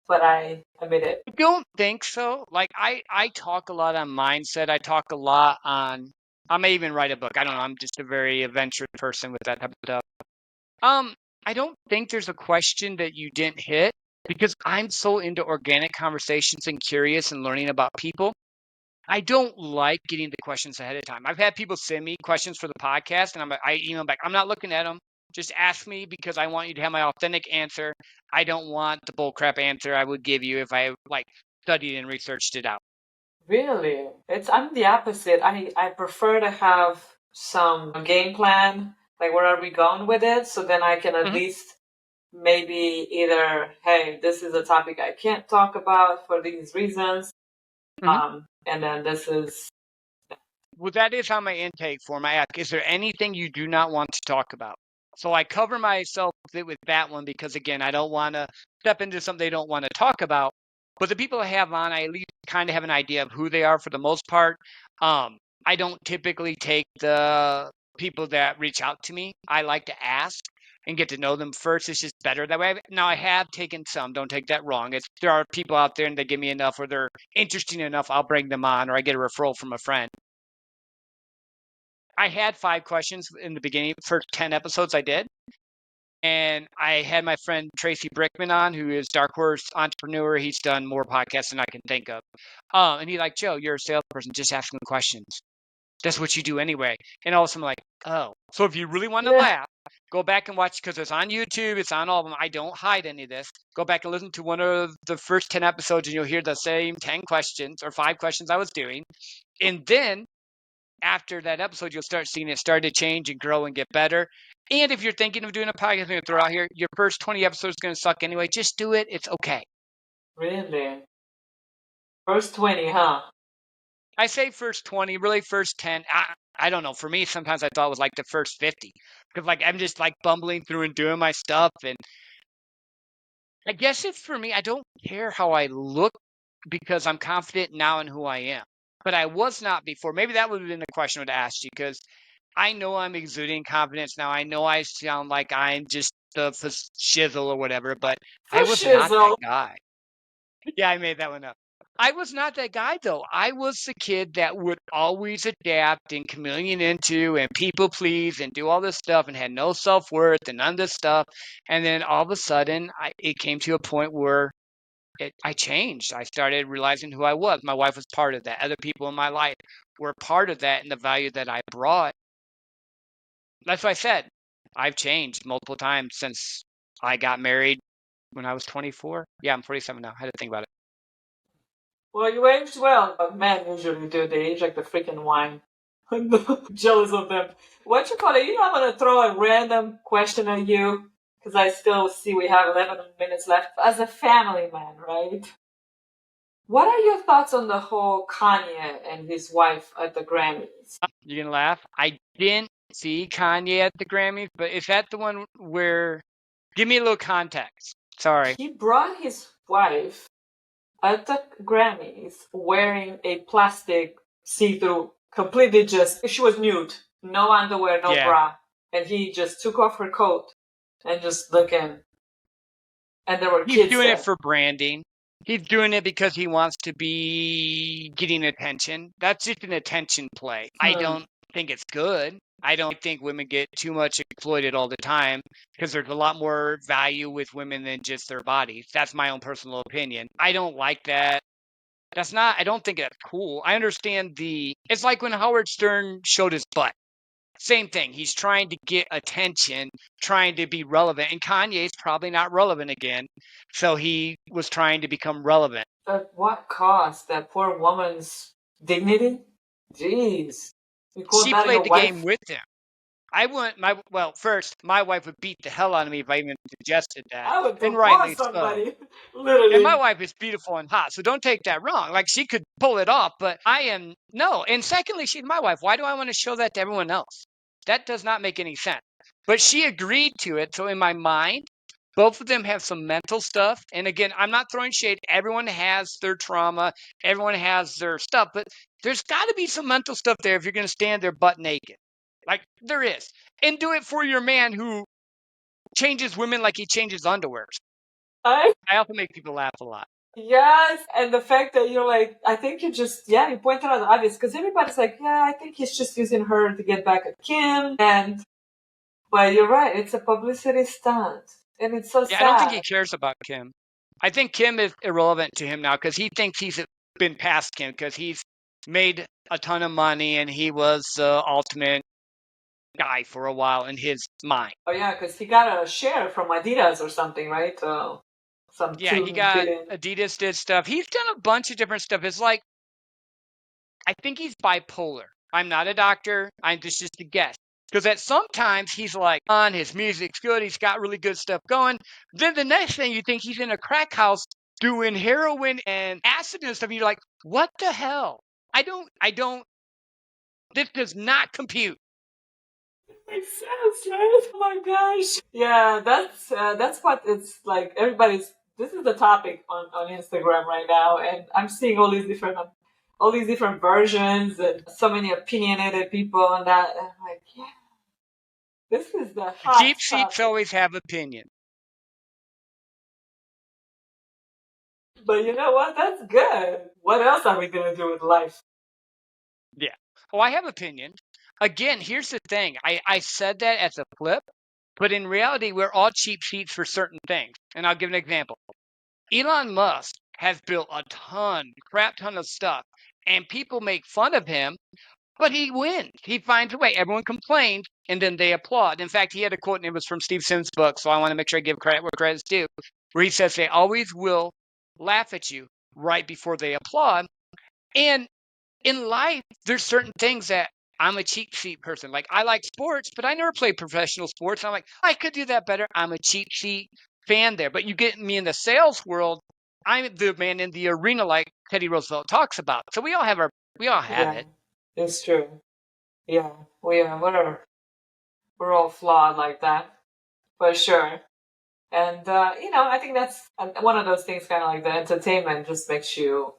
but I admit it? I don't think so. Like I talk a lot on mindset. I talk a lot on. I may even write a book. I don't know. I'm just a very adventurous person with that type of stuff. I don't think there's a question that you didn't hit because I'm so into organic conversations and curious and learning about people. I don't like getting the questions ahead of time. I've had people send me questions for the podcast, and I email back. I'm not looking at them. Just ask me because I want you to have my authentic answer. I don't want the bullcrap answer I would give you if I studied and researched it out. Really? I'm the opposite. I prefer to have some game plan, like where are we going with it, so then I can at least maybe either, hey, this is a topic I can't talk about for these reasons, and then this is. Well, that is on my intake form. I ask, is there anything you do not want to talk about? So I cover myself with that one because, again, I don't want to step into something they don't want to talk about. But the people I have on, I at least kind of have an idea of who they are for the most part. I don't typically take the people that reach out to me. I like to ask. and get to know them first. It's just better that way. Now, I have taken some, don't take that wrong. There are people out there and they give me enough or they're interesting enough, I'll bring them on or I get a referral from a friend. I had 5 questions in the beginning. First 10 episodes I did. And I had my friend Tracy Brickman on, who is Dark Horse entrepreneur. He's done more podcasts than I can think of. And he's like, Joe, you're a salesperson, just asking questions. That's what you do anyway. And all of a sudden I'm like, oh. So if you really want to laugh, go back and watch, because it's on YouTube. It's on all of them. I don't hide any of this. Go back and listen to one of the first 10 episodes and you'll hear the same 10 questions or 5 questions I was doing. And then after that episode, you'll start seeing it start to change and grow and get better. And if you're thinking of doing a podcast, I'm going to throw out here, your first 20 episodes is going to suck anyway. Just do it. It's okay. Really? First 20, huh? I say first 20, really first 10. I don't know. For me, sometimes I thought it was like the first 50. Because like I'm just like bumbling through and doing my stuff. And I guess it's for me, I don't care how I look because I'm confident now in who I am. But I was not before. Maybe that would have been the question I would have asked you, because I know I'm exuding confidence now. I know I sound like I'm just the shizzle or whatever, but I was not that guy. Yeah, I made that one up. I was not that guy, though. I was the kid that would always adapt and chameleon into and people please and do all this stuff and had no self-worth and none of this stuff. And then all of a sudden, it came to a point where I changed. I started realizing who I was. My wife was part of that. Other people in my life were part of that and the value that I brought. That's what I said. I've changed multiple times since I got married when I was 24. Yeah, I'm 47 now. I had to think about it. Well, you aged well. Men usually do. They age like the freaking wine. I'm jealous of them. What you call it? You know, I'm going to throw a random question at you, because I still see we have 11 minutes left. As a family man, right? What are your thoughts on the whole Kanye and his wife at the Grammys? You're going to laugh. I didn't see Kanye at the Grammys, but is that the one where... Give me a little context. Sorry. He brought his wife at the Grammys wearing a plastic see-through, completely just... She was nude. No underwear, no bra. And he just took off her coat and just looking. And there were kids. He's doing it for branding. He's doing it because he wants to be getting attention. That's just an attention play. I don't think it's good. I don't think women get too much exploited all the time, because there's a lot more value with women than just their bodies. That's my own personal opinion. I don't like that. I don't think that's cool. I understand it's like when Howard Stern showed his butt. Same thing. He's trying to get attention, trying to be relevant. And Kanye's probably not relevant again. So he was trying to become relevant. At what cost? That poor woman's dignity? Jeez. She played the game with him. First, my wife would beat the hell out of me if I even suggested that. I would divorce somebody, literally. And my wife is beautiful and hot, so don't take that wrong. Like, she could pull it off, but I am, no. And secondly, she's my wife. Why do I want to show that to everyone else? That does not make any sense. But she agreed to it, so in my mind, both of them have some mental stuff. And again, I'm not throwing shade. Everyone has their trauma. Everyone has their stuff. But there's got to be some mental stuff there if you're going to stand there butt naked. Like, there is. And do it for your man who changes women like he changes underwears. I also make people laugh a lot. Yes, and the fact that you're like, I think you pointed out the obvious, because everybody's like, yeah, I think he's just using her to get back at Kim. But you're right, it's a publicity stunt. And it's so sad. I don't think he cares about Kim. I think Kim is irrelevant to him now, because he thinks he's been past Kim, because he's made a ton of money and he was the ultimate guy for a while in his mind. Oh yeah, because he got a share from Adidas or something, right? He got Adidas did stuff. He's done a bunch of different stuff. It's like, I think he's bipolar. I'm not a doctor. I'm just a guess. Because at sometimes he's like, on his music's good. He's got really good stuff going. Then the next thing you think he's in a crack house doing heroin and acid and stuff. And you're like, what the hell? This does not compute. Makes sense, right? Oh my gosh. Yeah, that's what it's like. This is the topic on Instagram right now, and I'm seeing all these different versions and so many opinionated people on that. And I'm like, yeah, This is the hot Cheap seats topic. always have opinion. But you know what? That's good. What else are we gonna do with life? Yeah. Oh, I have opinions. Again, here's the thing. I said that as a flip, but in reality, we're all cheap seats for certain things. And I'll give an example. Elon Musk has built a crap ton of stuff, and people make fun of him, but he wins. He finds a way. Everyone complains, and then they applaud. In fact, he had a quote, and it was from Steve Sims' book, so I want to make sure I give credit where credit's due, where he says they always will laugh at you right before they applaud. And in life, there's certain things that I'm a cheap seat person. Like I like sports, but I never played professional sports. I'm like, I could do that better. I'm a cheap seat fan there. But you get me in the sales world, I'm the man in the arena, like Teddy Roosevelt talks about. So we all have Yeah, it. it's true. Yeah, we're all flawed like that, for sure. And I think that's one of those things. Kind of like the entertainment just makes you,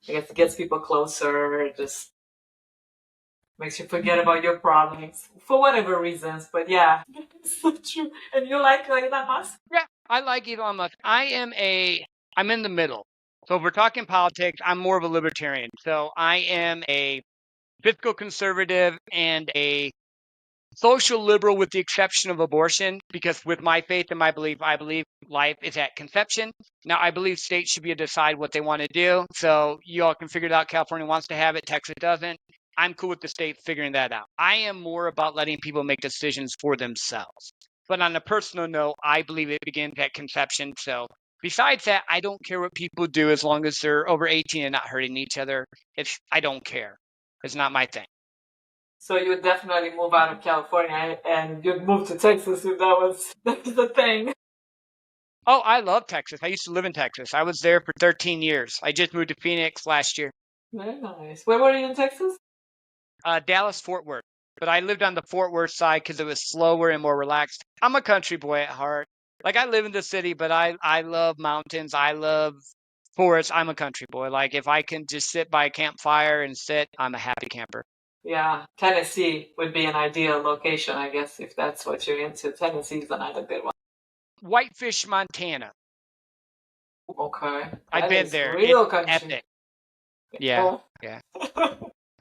I guess, it gets people closer. It just makes you forget about your problems for whatever reasons. But yeah, it's so true. And you like Elon Musk? Yeah, I like Elon Musk. I'm in the middle. So if we're talking politics, I'm more of a libertarian. So I am a fiscal conservative and a social liberal with the exception of abortion, because with my faith and my belief, I believe life is at conception. Now, I believe states should be able to decide what they want to do. So you all can figure it out. California wants to have it, Texas doesn't. I'm cool with the state figuring that out. I am more about letting people make decisions for themselves. But on a personal note, I believe it begins at conception. So besides that, I don't care what people do as long as they're over 18 and not hurting each other. I don't care. It's not my thing. So you would definitely move out of California and you'd move to Texas if that was the thing. Oh, I love Texas. I used to live in Texas. I was there for 13 years. I just moved to Phoenix last year. Very nice. Where were you in Texas? Dallas, Fort Worth. But I lived on the Fort Worth side because it was slower and more relaxed. I'm a country boy at heart. Like I live in the city, but I love mountains. I love forests. I'm a country boy. Like if I can just sit by a campfire and sit, I'm a happy camper. Yeah, Tennessee would be an ideal location, I guess, if that's what you're into. Tennessee's another good one. Whitefish, Montana. Okay, I've that been is there. It's real country. epic. Yeah, Oh. yeah.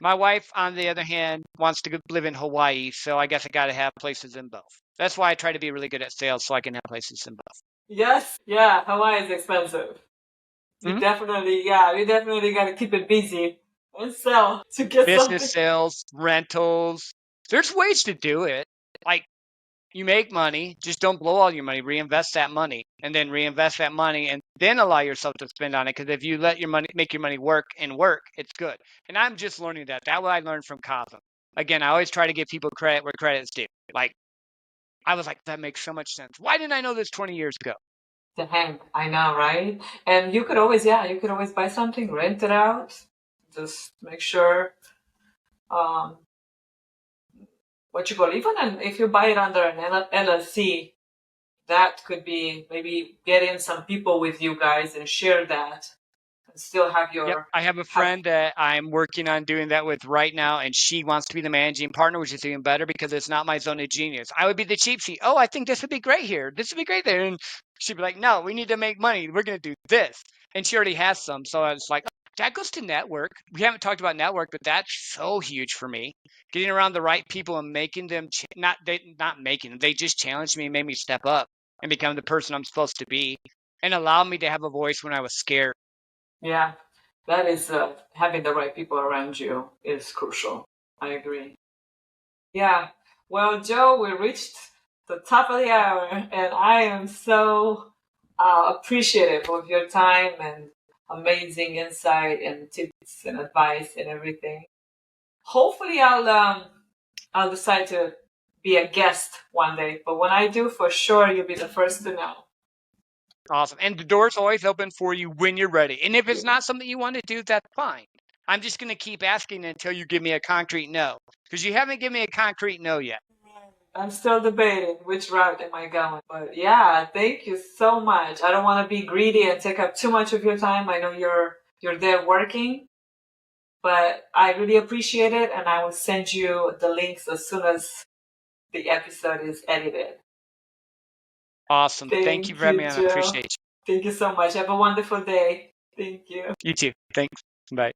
My wife, on the other hand, wants to live in Hawaii, so I guess I got to have places in both. That's why I try to be really good at sales, so I can have places in both. Yes, yeah, Hawaii is expensive. Mhm. You definitely got to keep it busy and sell to get Business something. sales, rentals. There's ways to do it. Like you make money, just don't blow all your money. Reinvest that money, and then reinvest that money, and then allow yourself to spend on it. Because if you let your money make your money work, it's good. And I'm just learning that. That's what I learned from Cosm. Again, I always try to give people credit where credit's due. Like I was like, that makes so much sense. Why didn't I know this 20 years ago? Dang, I know, right? And you could always buy something, rent it out. Just make sure, um, what you call, even if you buy it under an LLC, that could be maybe get in some people with you guys and share that and still have Yep. your I have a have friend that I'm working on doing that with right now, and she wants to be the managing partner, which is even better because it's not my zone of genius. I would be the cheap seat. Oh, I think this would be great here. This would be great there. And she'd be like, no, we need to make money. We're going to do this. And she already has some. So I was like, oh, that goes to network. We haven't talked about network, but that's so huge for me. Getting around the right people and making them, not making them, they just challenged me and made me step up and become the person I'm supposed to be and allow me to have a voice when I was scared. yeah. That is having the right people around you is crucial. I agree. Yeah. Well, Joe, we reached the top of the hour, and I am so appreciative of your time and amazing insight and tips and advice and everything. Hopefully, I'll decide to be a guest one day. But when I do, for sure, you'll be the first to know. Awesome. And the door's always open for you when you're ready. And if it's not something you want to do, that's fine. I'm just going to keep asking until you give me a concrete no. Because you haven't given me a concrete no yet. I'm still debating which route am I going. But yeah, thank you so much. I don't want to be greedy and take up too much of your time. I know you're there working, but I really appreciate it, and I will send you the links as soon as the episode is edited. Awesome. Thank you Thank for having you, me on. I Joe. appreciate you. Thank you so much. Have a wonderful day. Thank you. You too. Thanks. Bye.